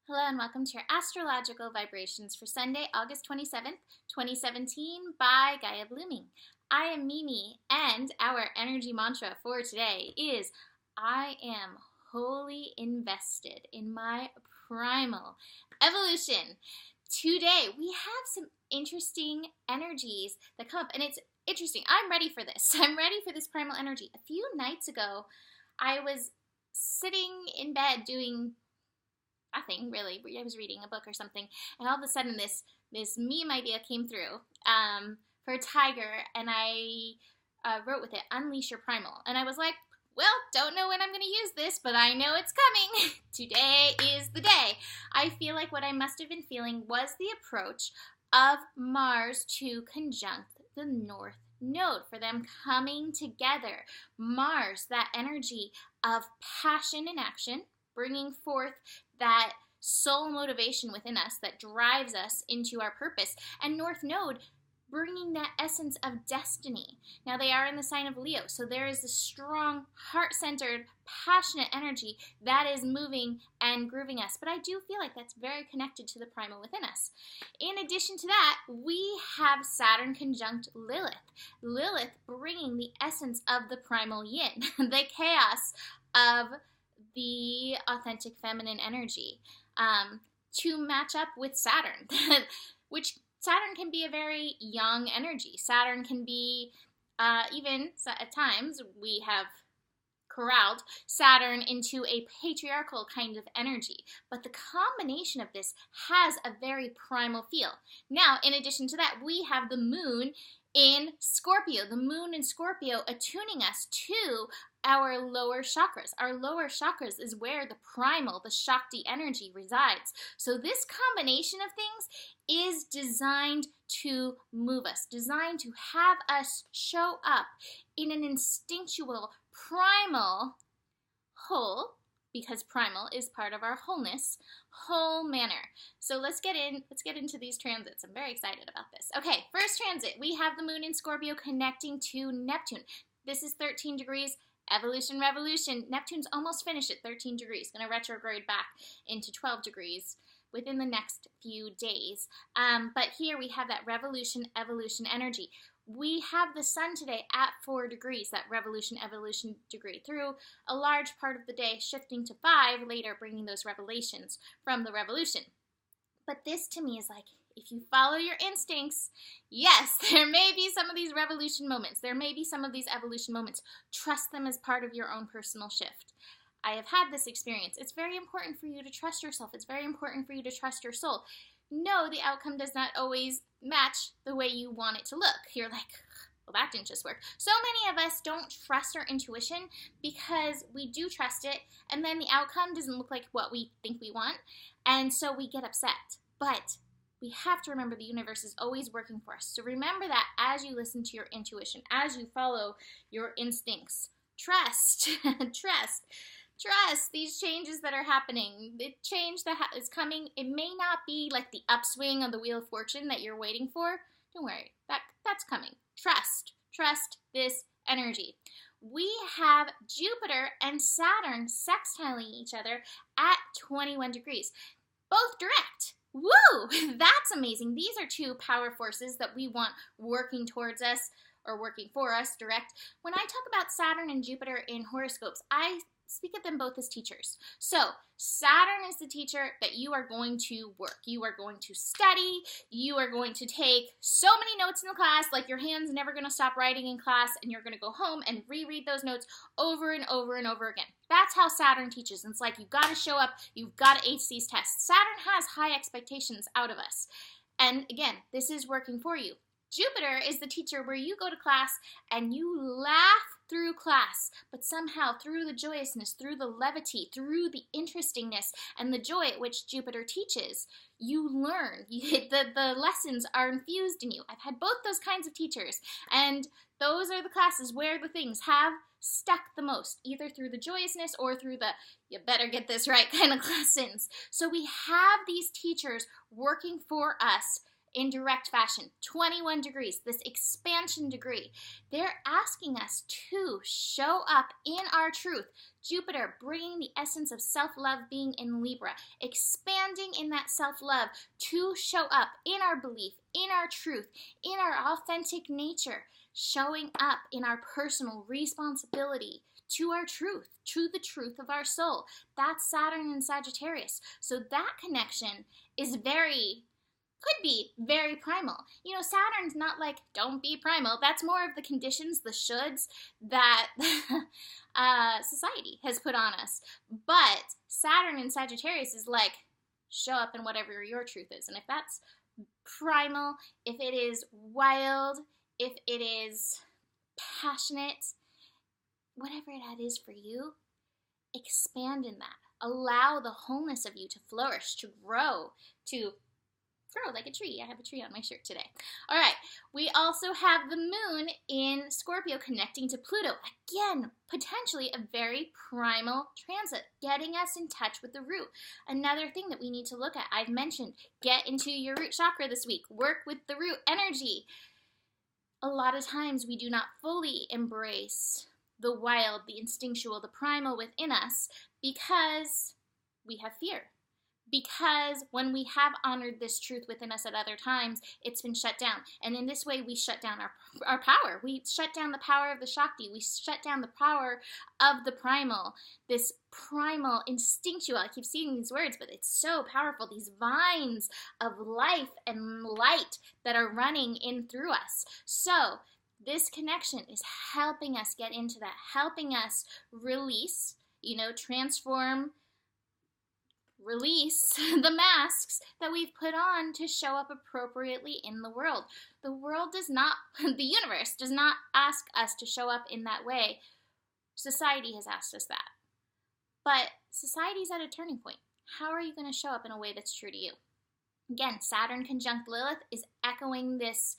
Hello and welcome to your astrological vibrations for Sunday, August 27th, 2017 by Gaia Blooming. I am Mimi, and our energy mantra for today is I am wholly invested in my primal evolution. Today we have some interesting energies that come up, and it's interesting. I'm ready for this. I'm ready for this primal energy. A few nights ago, I was sitting in bed doing nothing really. I was reading a book or something, and all of a sudden this meme idea came through for a tiger, and I wrote with it, "Unleash your primal." And I was like, well, don't know when I'm going to use this, but I know it's coming. Today is the day. I feel like what I must have been feeling was the approach of Mars to conjunct the North Node, for them coming together. Mars, that energy of passion and action, bringing forth that soul motivation within us that drives us into our purpose. And North Node, bringing that essence of destiny. Now, they are in the sign of Leo, so there is this strong, heart-centered, passionate energy that is moving and grooving us. But I do feel like that's very connected to the primal within us. In addition to that, we have Saturn conjunct Lilith. Lilith bringing the essence of the primal yin, the chaos of the authentic feminine energy, to match up with Saturn, which Saturn can be a very young energy. Saturn can be, even at times, we have corralled Saturn into a patriarchal kind of energy. But the combination of this has a very primal feel. Now, in addition to that, we have the moon in Scorpio. The moon in Scorpio attuning us to our lower chakras. Our lower chakras is where the primal, the Shakti energy resides. So this combination of things is designed to move us, designed to have us show up in an instinctual, primal, whole, because primal is part of our wholeness, whole manner. So let's get into these transits. I'm very excited about this. Okay, first transit, we have the moon in Scorpio connecting to Neptune. This is 13 degrees, evolution, revolution. Neptune's almost finished at 13 degrees, going to retrograde back into 12 degrees within the next few days. But here we have that revolution, evolution energy. We have the sun today at 4 degrees, that revolution, evolution degree, through a large part of the day, shifting to 5, later bringing those revelations from the revolution. But this to me is like, if you follow your instincts, yes, there may be some of these revolution moments. There may be some of these evolution moments. Trust them as part of your own personal shift. I have had this experience. It's very important for you to trust yourself. It's very important for you to trust your soul. No, the outcome does not always match the way you want it to look. You're like, well, that didn't just work. So many of us don't trust our intuition because we do trust it, and then the outcome doesn't look like what we think we want, and so we get upset. But we have to remember the universe is always working for us. So remember that as you listen to your intuition, as you follow your instincts. Trust, trust these changes that are happening. The change that is coming, it may not be like the upswing of the Wheel of Fortune that you're waiting for. Don't worry, that's coming. Trust this energy. We have Jupiter and Saturn sextiling each other at 21 degrees. Both direct. Woo! That's amazing. These are two power forces that we want working towards us, or working for us, direct. When I talk about Saturn and Jupiter in horoscopes, I speak of them both as teachers. So Saturn is the teacher that you are going to work. You are going to study. You are going to take so many notes in the class, like your hand's never going to stop writing in class, and you're going to go home and reread those notes over and over and over again. That's how Saturn teaches. And it's like, you've got to show up. You've got to ace these tests. Saturn has high expectations out of us. And again, this is working for you. Jupiter is the teacher where you go to class and you laugh through class, but somehow through the joyousness, through the levity, through the interestingness and the joy at which Jupiter teaches, you learn. The lessons are infused in you. I've had both those kinds of teachers, and those are the classes where the things have stuck the most, either through the joyousness or through the you better get this right kind of lessons. So we have these teachers working for us in direct fashion. 21 degrees, this expansion degree. They're asking us to show up in our truth. Jupiter bringing the essence of self-love being in Libra, expanding in that self-love to show up in our belief, in our truth, in our authentic nature, showing up in our personal responsibility to our truth, to the truth of our soul. That's Saturn and Sagittarius. So that connection is could be very primal. You know, Saturn's not like, don't be primal. That's more of the conditions, the shoulds that society has put on us. But Saturn and Sagittarius is like, show up in whatever your truth is. And if that's primal, if it is wild, if it is passionate, whatever that is for you, expand in that. Allow the wholeness of you to flourish, to grow like a tree. I have a tree on my shirt today. All right, we also have the moon in Scorpio connecting to Pluto. Again, potentially a very primal transit, getting us in touch with the root. Another thing that we need to look at, I've mentioned, get into your root chakra this week. Work with the root energy. A lot of times we do not fully embrace the wild, the instinctual, the primal within us because we have fear. Because when we have honored this truth within us at other times, it's been shut down. And in this way, we shut down our power. We shut down the power of the Shakti. We shut down the power of the primal, this primal, instinctual. I keep seeing these words, but it's so powerful. These vines of life and light that are running in through us. So this connection is helping us get into that, helping us release, transform, release the masks that we've put on to show up appropriately in the world. The world does not, the universe does not ask us to show up in that way. Society has asked us that. But society's at a turning point. How are you going to show up in a way that's true to you? Again, Saturn conjunct Lilith is echoing this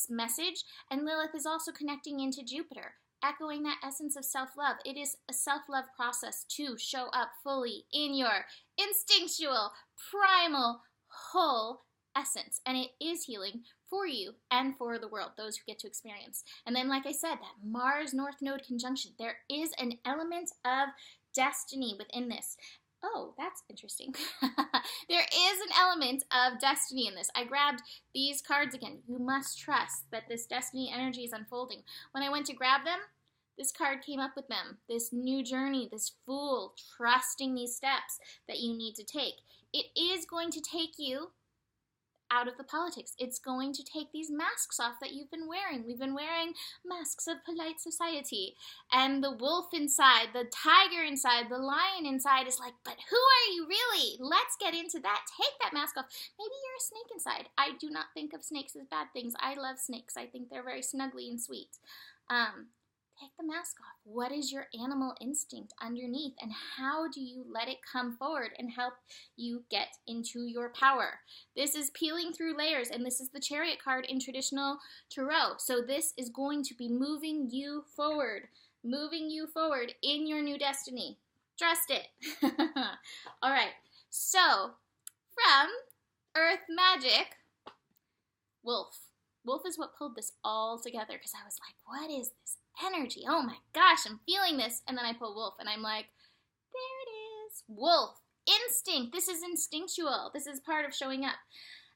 message, and Lilith is also connecting into Jupiter, echoing that essence of self-love. It is a self-love process to show up fully in your instinctual, primal, whole essence. And it is healing for you and for the world, those who get to experience. And then, like I said, that Mars North Node conjunction, there is an element of destiny within this. Oh, that's interesting. There is an element of destiny in this. I grabbed these cards again. You must trust that this destiny energy is unfolding. When I went to grab them, this card came up with them. This new journey, this Fool, trusting these steps that you need to take. It is going to take you out of the politics. It's going to take these masks off that you've been wearing. We've been wearing masks of polite society. And the wolf inside, the tiger inside, the lion inside is like, but who are you really? Let's get into that. Take that mask off. Maybe you're a snake inside. I do not think of snakes as bad things. I love snakes. I think they're very snuggly and sweet. Take the mask off. What is your animal instinct underneath, and how do you let it come forward and help you get into your power? This is peeling through layers, and this is the Chariot card in traditional tarot. So this is going to be moving you forward in your new destiny. Trust it. All right. So from Earth Magic, Wolf. Wolf is what pulled this all together, because I was like, what is this energy? Oh my gosh, I'm feeling this. And then I pull Wolf, and I'm like, there it is. Wolf. Instinct. This is instinctual. This is part of showing up.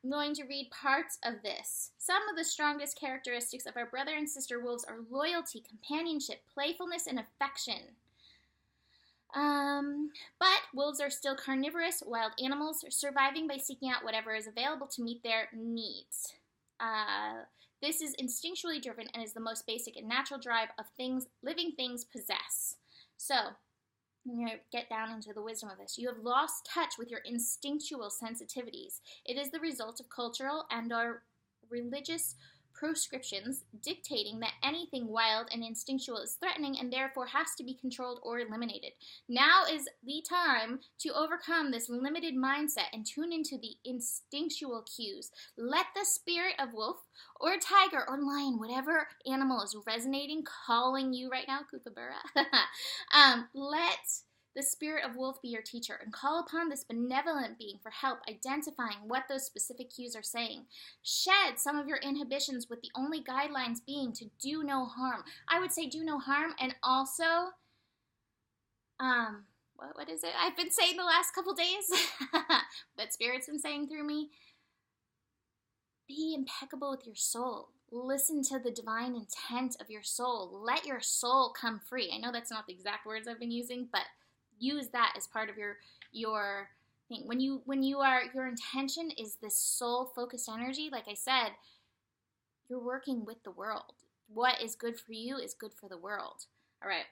I'm going to read parts of this. Some of the strongest characteristics of our brother and sister wolves are loyalty, companionship, playfulness, and affection. But wolves are still carnivorous, wild animals, surviving by seeking out whatever is available to meet their needs. This is instinctually driven and is the most basic and natural drive of living things possess. So, I'm going to get down into the wisdom of this. You have lost touch with your instinctual sensitivities. It is the result of cultural and/or religious proscriptions dictating that anything wild and instinctual is threatening and therefore has to be controlled or eliminated. Now is the time to overcome this limited mindset and tune into the instinctual cues. Let the spirit of wolf or tiger or lion, whatever animal is resonating, calling you right now, kookaburra, let the spirit of wolf be your teacher and call upon this benevolent being for help identifying what those specific cues are saying. Shed some of your inhibitions with the only guidelines being to do no harm. I would say do no harm, and also, what is it I've been saying the last couple days that Spirit's been saying through me? Be impeccable with your soul. Listen to the divine intent of your soul. Let your soul come free. I know that's not the exact words I've been using, but use that as part of your thing. When your intention is this soul-focused energy, like I said, you're working with the world. What is good for you is good for the world. All right.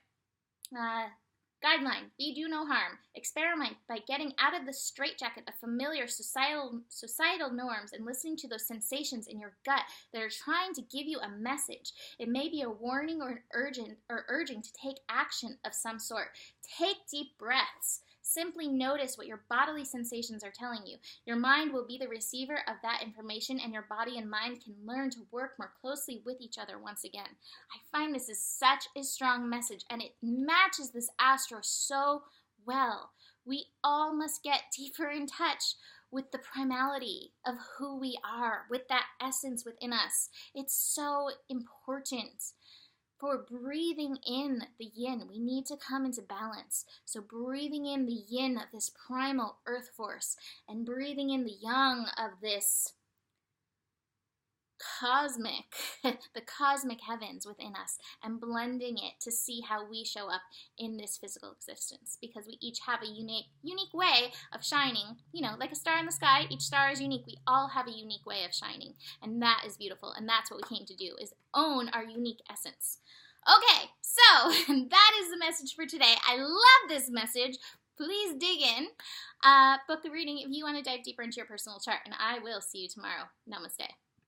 Guideline, do no harm. Experiment by getting out of the straitjacket of familiar societal norms and listening to those sensations in your gut that are trying to give you a message. It may be a warning or an urging to take action of some sort. Take deep breaths. Simply notice what your bodily sensations are telling you. Your mind will be the receiver of that information, and your body and mind can learn to work more closely with each other once again. I find this is such a strong message, and it matches this astro so well. We all must get deeper in touch with the primality of who we are, with that essence within us. It's so important. For breathing in the yin, we need to come into balance. So breathing in the yin of this primal earth force and breathing in the yang of this the cosmic heavens within us, and blending it to see how we show up in this physical existence, because we each have a unique way of shining. You know, like a star in the sky, each star is unique. We all have a unique way of shining, and that is beautiful, and that's what we came to do, is own our unique essence. Okay, so that is the message for today. I love this message. Please dig in. Book a reading if you want to dive deeper into your personal chart, and I will see you tomorrow. Namaste.